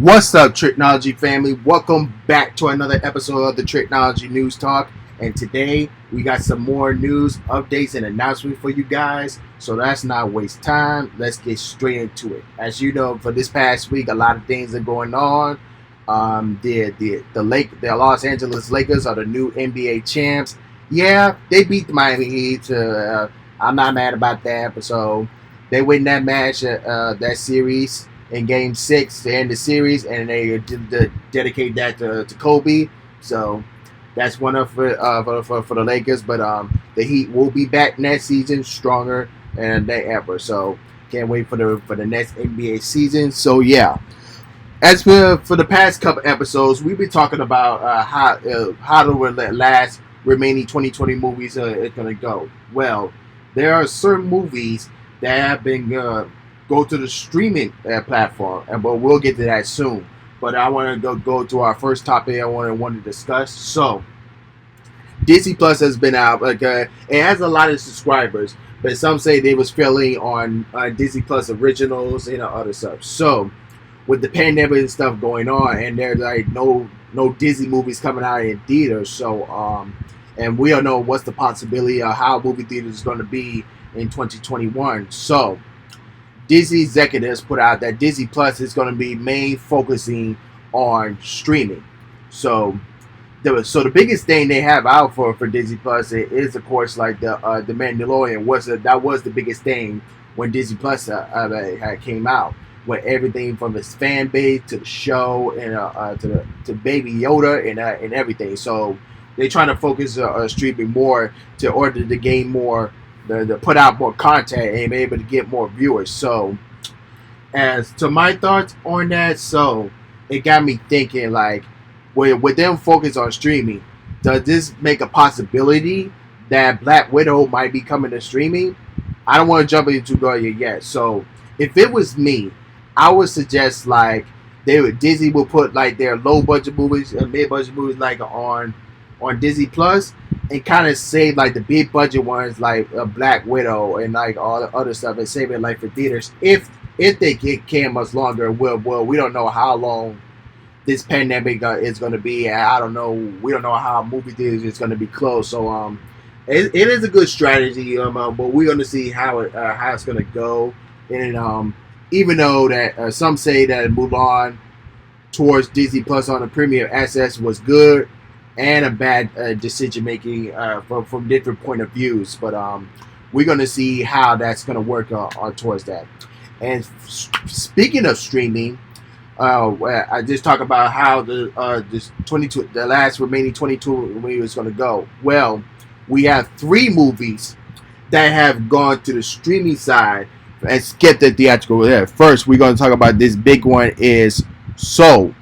What's up, Tricology family? Welcome back to another episode of the Tricology News Talk. And today we got some more news, updates, and announcements for you guys. So let's not waste time. Let's get straight into it. As you know, for this past week, a lot of things are going on. The Los Angeles Lakers are the new NBA champs. Yeah, they beat the Miami Heat. I'm not mad about that. But so they win that match, that series in Game 6 to end the series, and they dedicate that to Kobe. So that's one of for the Lakers. But the Heat will be back next season stronger than they ever. So can't wait for the next NBA season. So yeah. As for the past couple episodes, we've been talking about how the last remaining 2020 movies is going to go. Well, there are certain movies that have been go to the streaming platform, but we'll get to that soon. But I want to go to our first topic I want to discuss. So, Disney Plus has been out. It has a lot of subscribers, but some say they was failing on Disney Plus originals and other stuff. So, with the pandemic and stuff going on, and there's like no Disney movies coming out in theaters. So, and we don't know what's the possibility of how movie theaters is going to be in 2021. So, Disney executives put out that Disney Plus is going to be main focusing on streaming. So the biggest thing they have out for Disney Plus is of course like the Mandalorian. That was the biggest thing when Disney Plus came out, with everything from its fan base to the show and to Baby Yoda and everything. So they're trying to focus on streaming more to order to gain more. To put out more content and be able to get more viewers. So, as to my thoughts on that, so it got me thinking, like, with them focus on streaming, does this make a possibility that Black Widow might be coming to streaming? I don't want to jump into it yet. So, if it was me, I would suggest like Disney will put like their low budget movies and mid budget movies like on Disney Plus, and kind of save like the big budget ones like Black Widow and like all the other stuff, and save it like for theaters if they can much longer. Well, we don't know how long this pandemic is going to be. I don't know. We don't know how movie theaters is going to be closed. So it is a good strategy. But we're going to see how it's going to go. And even though that some say that Mulan towards Disney Plus on the premium access was good and a bad decision making from different point of views, but we're gonna see how that's gonna work on towards that. And speaking of streaming, I just talked about how the last remaining 22 movies is gonna go. Well, we have 3 movies that have gone to the streaming side and skipped the theatrical there. First, we're gonna talk about this big one is Soul,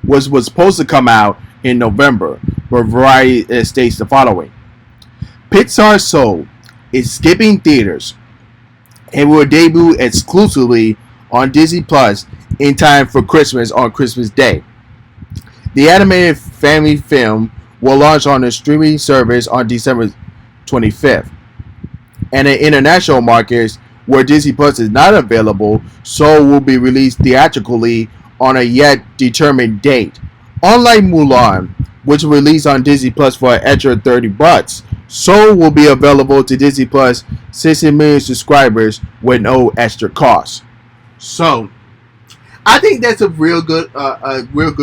was supposed to come out in November, but Variety states the following: Pixar's Soul is skipping theaters and will debut exclusively on Disney Plus in time for Christmas on Christmas Day. The animated family film will launch on the streaming service on December 25th. And in international markets where Disney Plus is not available, Soul will be released theatrically on a yet determined date. Unlike Mulan, which will release on Disney Plus for an extra $30, Soul will be available to Disney Plus 60 million subscribers with no extra cost. So, I think that's a real good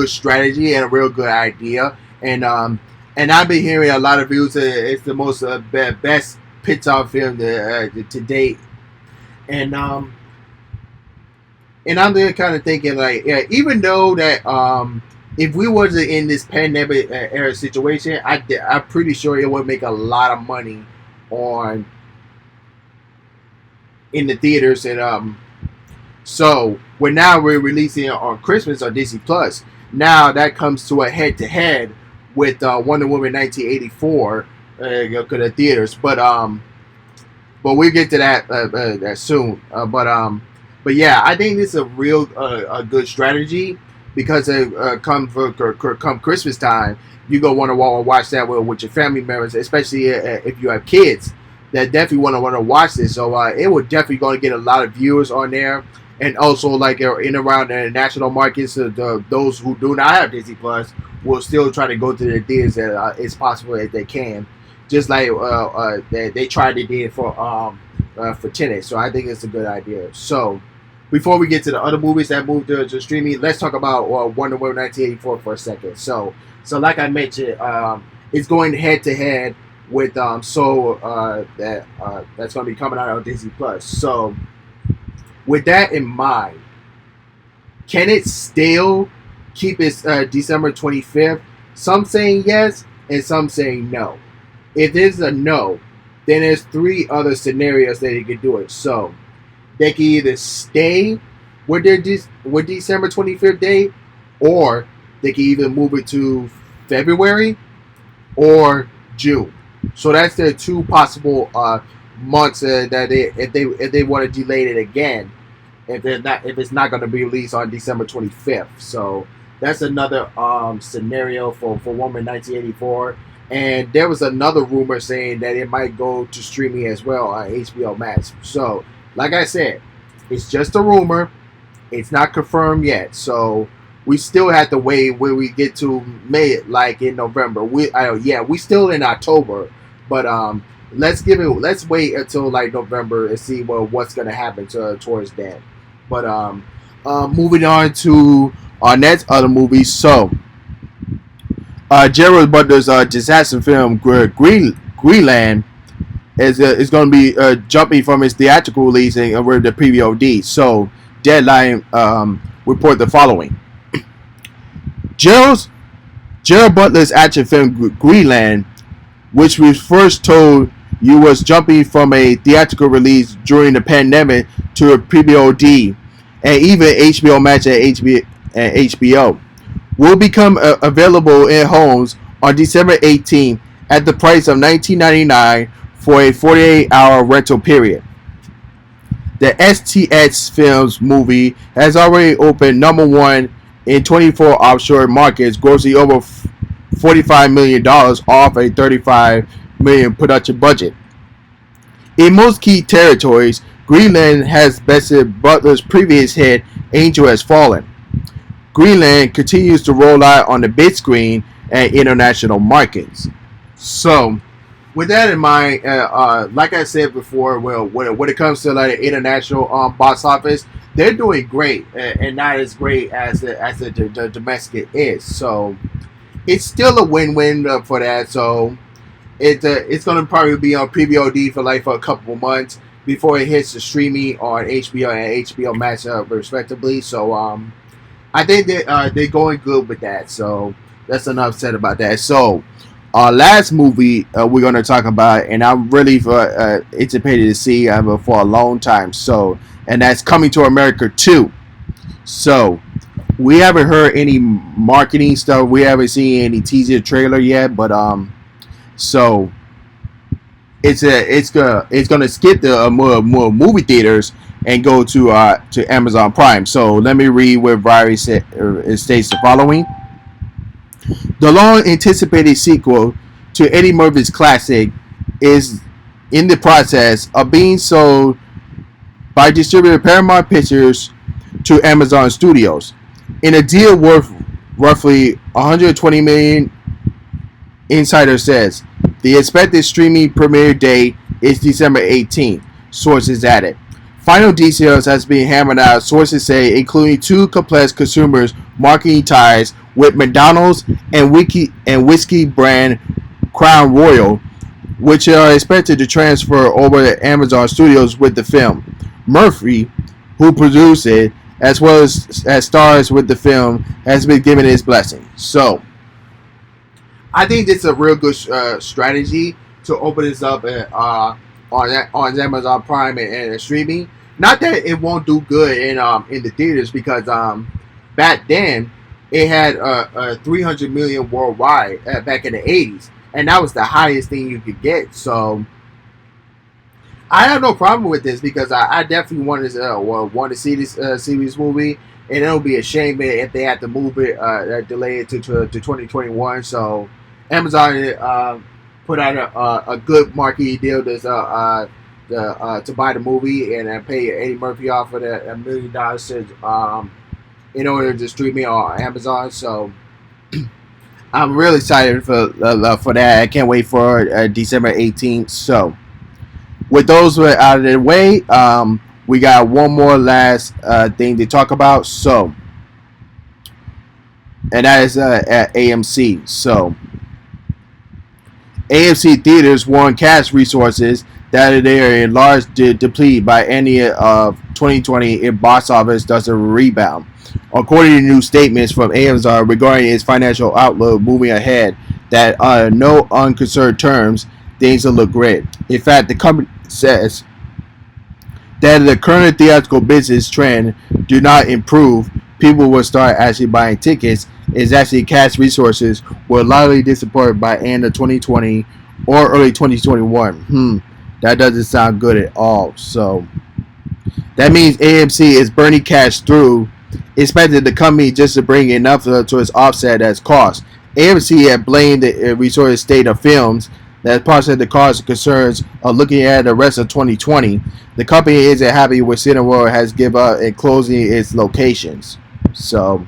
strategy and a real good idea. And I've been hearing a lot of views that it's the most best Pixar film to date. And I'm there kind of thinking like, yeah, even though that if we wasn't in this pandemic era situation, I'm pretty sure it would make a lot of money in the theaters. And so we're releasing it on Christmas on Disney Plus. Now that comes to a head-to-head with Wonder Woman 1984 to the theaters. But we'll get to that soon. But yeah, I think this is a good strategy. Because come Christmas time, you're going to want to watch that with your family members, especially if you have kids that definitely want to watch this. So it will definitely going to get a lot of viewers on there. and also like in around the national markets, those who do not have Disney Plus will still try to go to the theaters as possible as they can, just like they tried to do it for Tenet. So I think it's a good idea. So before we get to the other movies that moved to streaming, let's talk about Wonder Woman 1984 for a second. So like I mentioned, it's going head to head with Soul that's going to be coming out on Disney Plus. So with that in mind, can it still keep its December 25th? Some saying yes and some saying no. If there's a no, then there's three other scenarios that they could do it. So they can either stay with their with December 25th date, or they can either move it to February or June. So that's the two possible months that if they want to delay it again, if it's not going to be released on December 25th. So that's another scenario for Woman 1984. And there was another rumor saying that it might go to streaming as well on HBO Max. So like I said, it's just a rumor. It's not confirmed yet. So we still have to wait when we get to May, like in November. We still in October, but let's wait until like November and see what's gonna happen towards then. But moving on to our next other movie. So Gerald Butler's disaster film Greenland is going to be jumping from its theatrical release and with the PVOD. So Deadline report the following. Gerald Butler's action film Greenland, which was first told you was jumping from a theatrical release during the pandemic to a PVOD and even HBO Max and HBO, will become available in homes on December 18th at the price of $19.99 for a 48-hour rental period. The STX Films movie has already opened number one in 24 offshore markets, grossing over $45 million off a $35 million production budget. In most key territories, Greenland has bested Butler's previous hit, Angel Has Fallen. Greenland continues to roll out on the big screen and international markets. So, with that in mind, like I said before, well, when it comes to like the international box office, they're doing great, and not as great as the domestic is. So, it's still a win-win for that. So, it's going to probably be on PVOD for a couple of months before it hits the streaming on HBO and HBO Max respectively. So, I think that they're going good with that. So that's enough said about that. So our last movie we're going to talk about, and I'm really anticipated to see for a long time. So, and that's Coming to America 2. So we haven't heard any marketing stuff. We haven't seen any teaser trailer yet. But so it's gonna skip the more movie theaters and go to Amazon Prime. So let me read what Variety states the following. The long-anticipated sequel to Eddie Murphy's classic is in the process of being sold by distributor Paramount Pictures to Amazon Studios. In a deal worth roughly $120 million, Insider says. The expected streaming premiere date is December 18th, sources added. Final details has been hammered out, sources say, including two complex consumers marketing ties with McDonald's and whiskey brand Crown Royal, which are expected to transfer over to Amazon Studios with the film. Murphy, who produced it, as well as stars with the film, has been given his blessing. So, I think this is a real good strategy to open this up on Amazon Prime and streaming. Not that it won't do good in the theaters, because back then it had 300 million worldwide back in the 80s, and that was the highest thing you could get. So I have no problem with this, because I definitely want to see this movie, and it'll be a shame if they have to move it, delay it to 2021. So Amazon put out a good marketing deal to to buy the movie and pay Eddie Murphy off of $1 million in order to stream it on Amazon. So I'm really excited for that. I can't wait for December 18th. So with those out of the way, we got one more last thing to talk about. So, and that is at AMC. So AMC theaters warn cash resources that they are in large depleted by any of 2020 if box office doesn't rebound. According to new statements from Amazon regarding its financial outlook moving ahead, that no unconcerned terms, things will look great. In fact, the company says that the current theatrical business trend do not improve, people will start actually buying tickets. Is actually cash resources will likely disappear by end of 2020 or early 2021. That doesn't sound good at all. So that means AMC is burning cash through, expecting the company just to bring enough to its offset as cost. AMC had blamed the resource state of films that part of the cause and concerns of looking at the rest of 2020. The company isn't happy with Cineworld has given up in closing its locations. So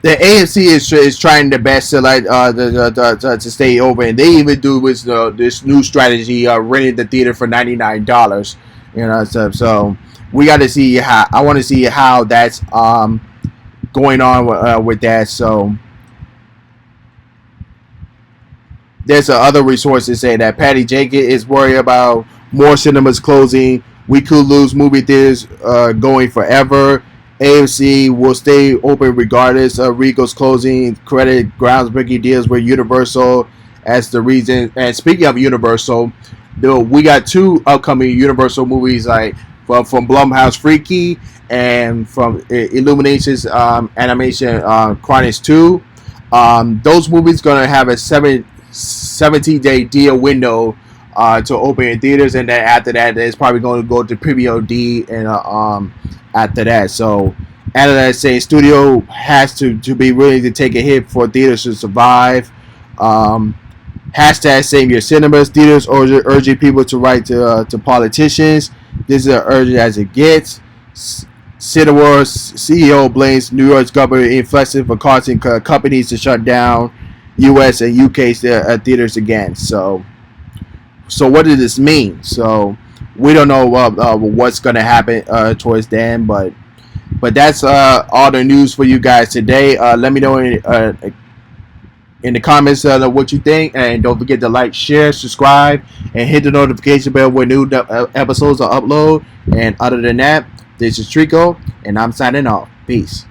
the AMC is trying their best to to stay open. And they even do this new strategy renting the theater for $99. So we got to see how. I want to see how that's going on with that. So there's other resources saying that Patty Jenkins is worried about more cinemas closing. We could lose movie theaters going forever. AMC will stay open regardless of Regal's closing. Credit groundbreaking deals with Universal as the reason. And speaking of Universal, we got two upcoming Universal movies like from Blumhouse, Freaky, and from Illumination's animation Chronicles 2. Those movies gonna have a 17-day deal window to open in theaters, and then after that, it's probably going to go to PVOD and after that. So after that, say studio has to be willing to take a hit for theaters to survive. Hashtag save your cinemas. Theaters urging people to write to politicians. This is as urgent as it gets. Cineworld's CEO blames New York's government inflexible for causing companies to shut down U.S. and U.K. theaters again. So what does this mean? So we don't know what's going to happen towards the end, but that's all the news for you guys today. Let me know in the comments what you think, and don't forget to like, share, subscribe, and hit the notification bell when new episodes are uploaded. And other than that, this is Trico, and I'm signing off. Peace.